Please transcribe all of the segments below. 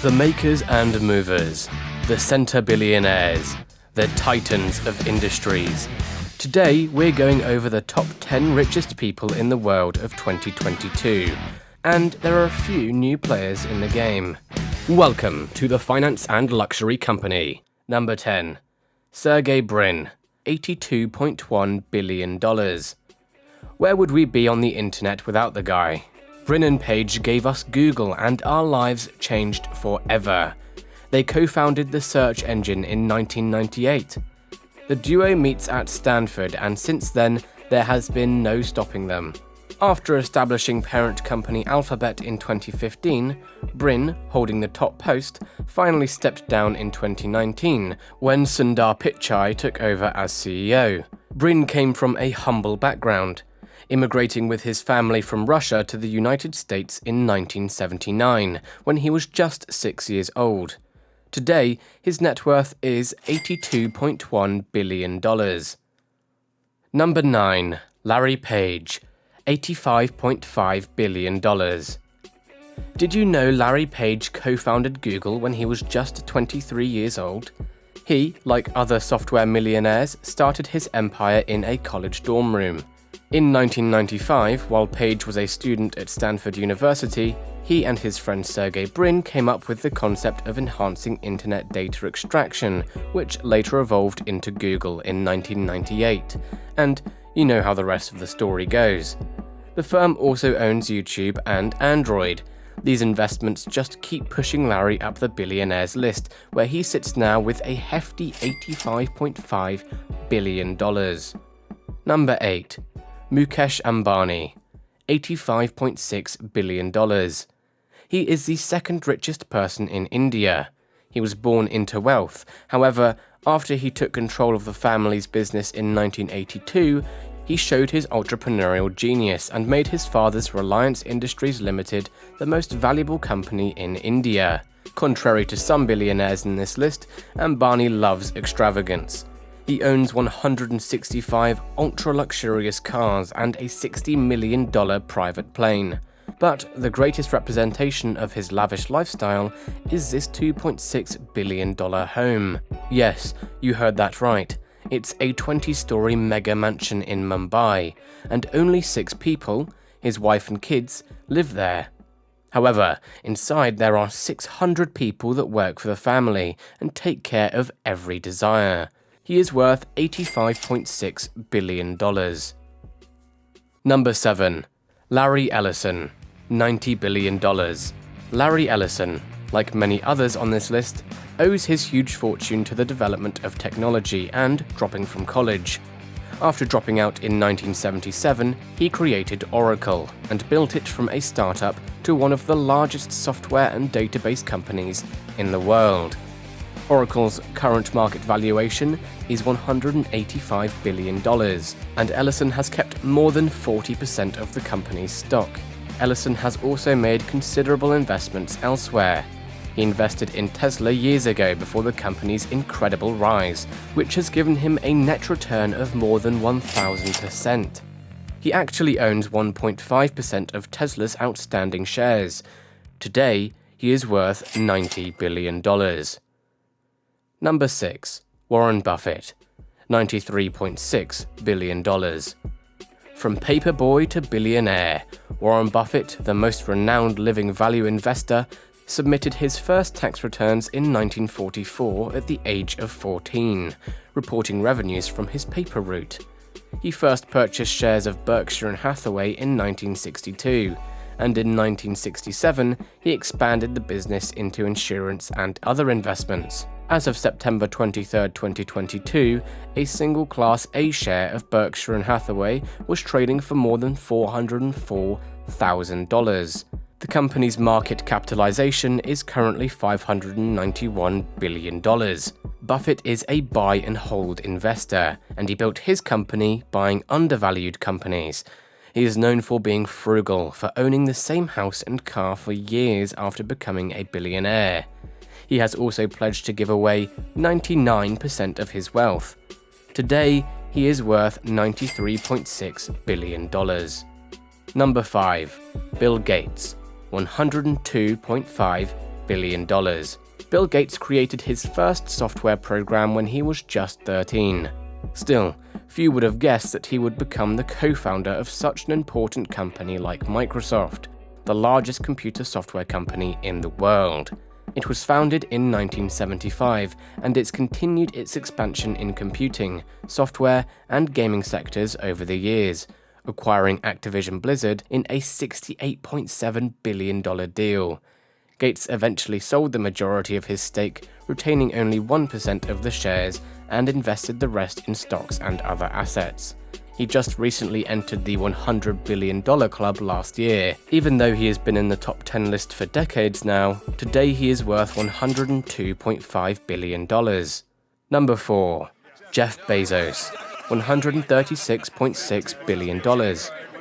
The makers and movers, the centa-billionaires, the titans of industries. Today, we're going over the top 10 richest people in the world of 2022, and there are a few new players in the game. Welcome to the Finance and Luxury Company. Number 10. Sergey Brin, $82.1 billion. Where would we be on the internet without the guy? Brin and Page gave us Google and our lives changed forever. They co-founded the search engine in 1998. The duo meets at Stanford, and since then, there has been no stopping them. After establishing parent company Alphabet in 2015, Brin, holding the top post, finally stepped down in 2019 when Sundar Pichai took over as CEO. Brin came from a humble background, immigrating with his family from Russia to the United States in 1979, when he was just 6 years old. Today, his net worth is $82.1 billion. Number 9. Larry Page, $85.5 billion. Did you know Larry Page co-founded Google when he was just 23 years old? He, like other software millionaires, started his empire in a college dorm room. In 1995, while Page was a student at Stanford University, he and his friend Sergey Brin came up with the concept of enhancing internet data extraction, which later evolved into Google in 1998. And you know how the rest of the story goes. The firm also owns YouTube and Android. These investments just keep pushing Larry up the billionaires list, where he sits now with a hefty $85.5 billion. Number 8. Mukesh Ambani, $85.6 billion. He is the second richest person in India. He was born into wealth. However, after he took control of the family's business in 1982, he showed his entrepreneurial genius and made his father's Reliance Industries Limited the most valuable company in India. Contrary to some billionaires in this list, Ambani loves extravagance. He owns 165 ultra-luxurious cars and a $60 million private plane. But the greatest representation of his lavish lifestyle is this $2.6 billion home. Yes, you heard that right. It's a 20-story mega mansion in Mumbai, and only 6 people, his wife and kids, live there. However, inside there are 600 people that work for the family and take care of every desire. He is worth $85.6 billion. Number 7. Larry Ellison, $90 billion. Larry Ellison, like many others on this list, owes his huge fortune to the development of technology and dropping from college. After dropping out in 1977, he created Oracle and built it from a startup to one of the largest software and database companies in the world. Oracle's current market valuation is $185 billion, and Ellison has kept more than 40% of the company's stock. Ellison has also made considerable investments elsewhere. He invested in Tesla years ago before the company's incredible rise, which has given him a net return of more than 1,000%. He actually owns 1.5% of Tesla's outstanding shares. Today, he is worth $90 billion. Number 6. Warren Buffett, $93.6 billion. From paperboy to billionaire, Warren Buffett, the most renowned living value investor, submitted his first tax returns in 1944 at the age of 14, reporting revenues from his paper route. He first purchased shares of Berkshire & Hathaway in 1962, and in 1967 he expanded the business into insurance and other investments. As of September 23, 2022, a single Class A share of Berkshire & Hathaway was trading for more than $404,000. The company's market capitalization is currently $591 billion. Buffett is a buy and hold investor, and he built his company buying undervalued companies. He is known for being frugal, for owning the same house and car for years after becoming a billionaire. He has also pledged to give away 99% of his wealth. Today, he is worth $93.6 billion. Number 5. Bill Gates, $102.5 billion. Bill Gates created his first software program when he was just 13. Still, few would have guessed that he would become the co-founder of such an important company like Microsoft, the largest computer software company in the world. It was founded in 1975, and it's continued its expansion in computing, software, and gaming sectors over the years, acquiring Activision Blizzard in a $68.7 billion deal. Gates eventually sold the majority of his stake, retaining only 1% of the shares, and invested the rest in stocks and other assets. He just recently entered the $100 billion club last year. Even though he has been in the top 10 list for decades now, today he is worth $102.5 billion. Number 4. Jeff Bezos, $136.6 billion.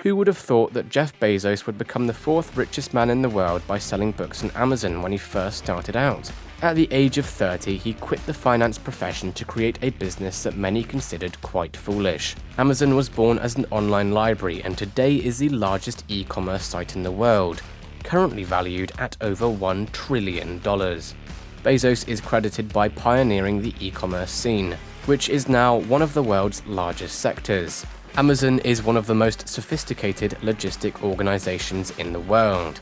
Who would have thought that Jeff Bezos would become the 4th richest man in the world by selling books on Amazon when he first started out? At the age of 30, he quit the finance profession to create a business that many considered quite foolish. Amazon was born as an online library and today is the largest e-commerce site in the world, currently valued at over $1 trillion. Bezos is credited by pioneering the e-commerce scene, which is now one of the world's largest sectors. Amazon is one of the most sophisticated logistic organizations in the world.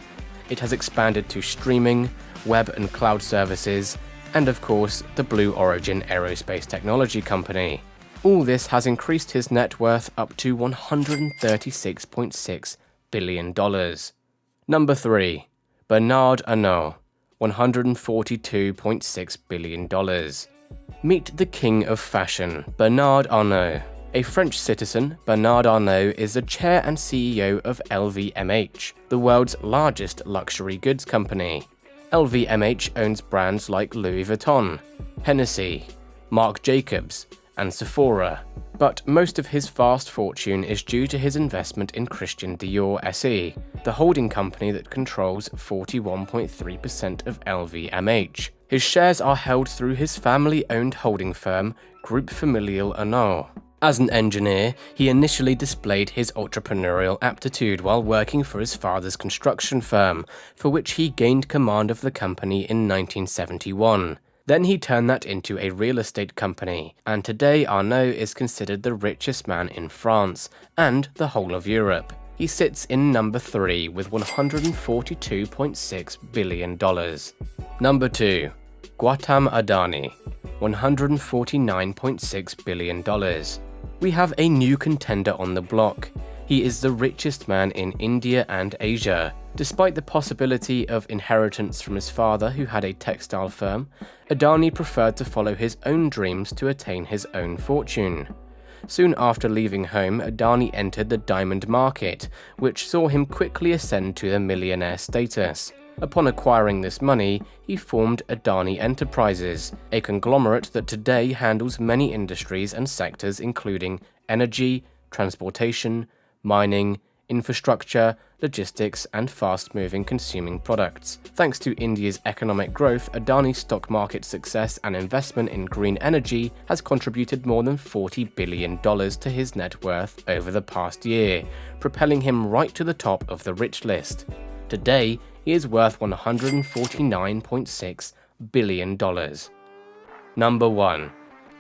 It has expanded to streaming, web and cloud services, and of course, the Blue Origin aerospace technology company. All this has increased his net worth up to $136.6 billion. Number 3. Bernard Arnault, $142.6 billion. Meet the king of fashion, Bernard Arnault. A French citizen, Bernard Arnault is the chair and CEO of LVMH, the world's largest luxury goods company. LVMH owns brands like Louis Vuitton, Hennessy, Marc Jacobs, and Sephora. But most of his vast fortune is due to his investment in Christian Dior SE, the holding company that controls 41.3% of LVMH. His shares are held through his family-owned holding firm, Groupe Familial Arnault. As an engineer, he initially displayed his entrepreneurial aptitude while working for his father's construction firm, for which he gained command of the company in 1971. Then he turned that into a real estate company, and today Arnault is considered the richest man in France and the whole of Europe. He sits in number 3 with $142.6 billion. Number 2. GUATAM ADANI, $149.6 billion. We have a new contender on the block. He is the richest man in India and Asia. Despite the possibility of inheritance from his father, who had a textile firm, Adani preferred to follow his own dreams to attain his own fortune. Soon after leaving home, Adani entered the diamond market, which saw him quickly ascend to the millionaire status. Upon acquiring this money, he formed Adani Enterprises, a conglomerate that today handles many industries and sectors including energy, transportation, mining, infrastructure, logistics, and fast-moving consuming products. Thanks to India's economic growth, Adani's stock market success and investment in green energy has contributed more than $40 billion to his net worth over the past year, propelling him right to the top of the rich list. Today, he is worth $149.6 billion. Number 1.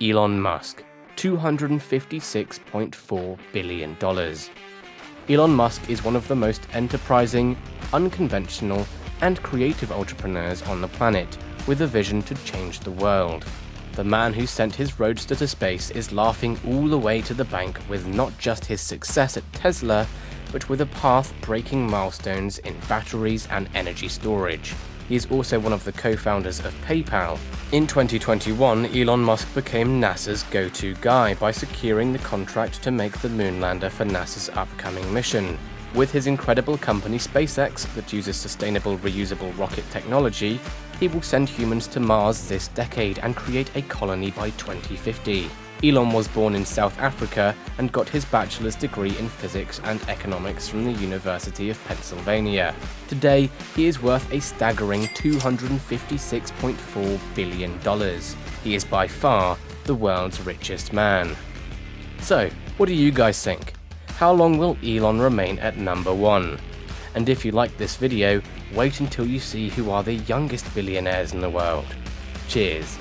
Elon Musk, $256.4 billion. Elon Musk is one of the most enterprising, unconventional, and creative entrepreneurs on the planet, with a vision to change the world. The man who sent his roadster to space is laughing all the way to the bank with not just his success at Tesla, but with a path-breaking milestones in batteries and energy storage. He is also one of the co-founders of PayPal. In 2021, Elon Musk became NASA's go-to guy by securing the contract to make the moonlander for NASA's upcoming mission. With his incredible company SpaceX that uses sustainable reusable rocket technology, he will send humans to Mars this decade and create a colony by 2050. Elon was born in South Africa and got his bachelor's degree in physics and economics from the University of Pennsylvania. Today, he is worth a staggering $256.4 billion. He is by far the world's richest man. So, what do you guys think? How long will Elon remain at number 1? And if you like this video, wait until you see who are the youngest billionaires in the world. Cheers!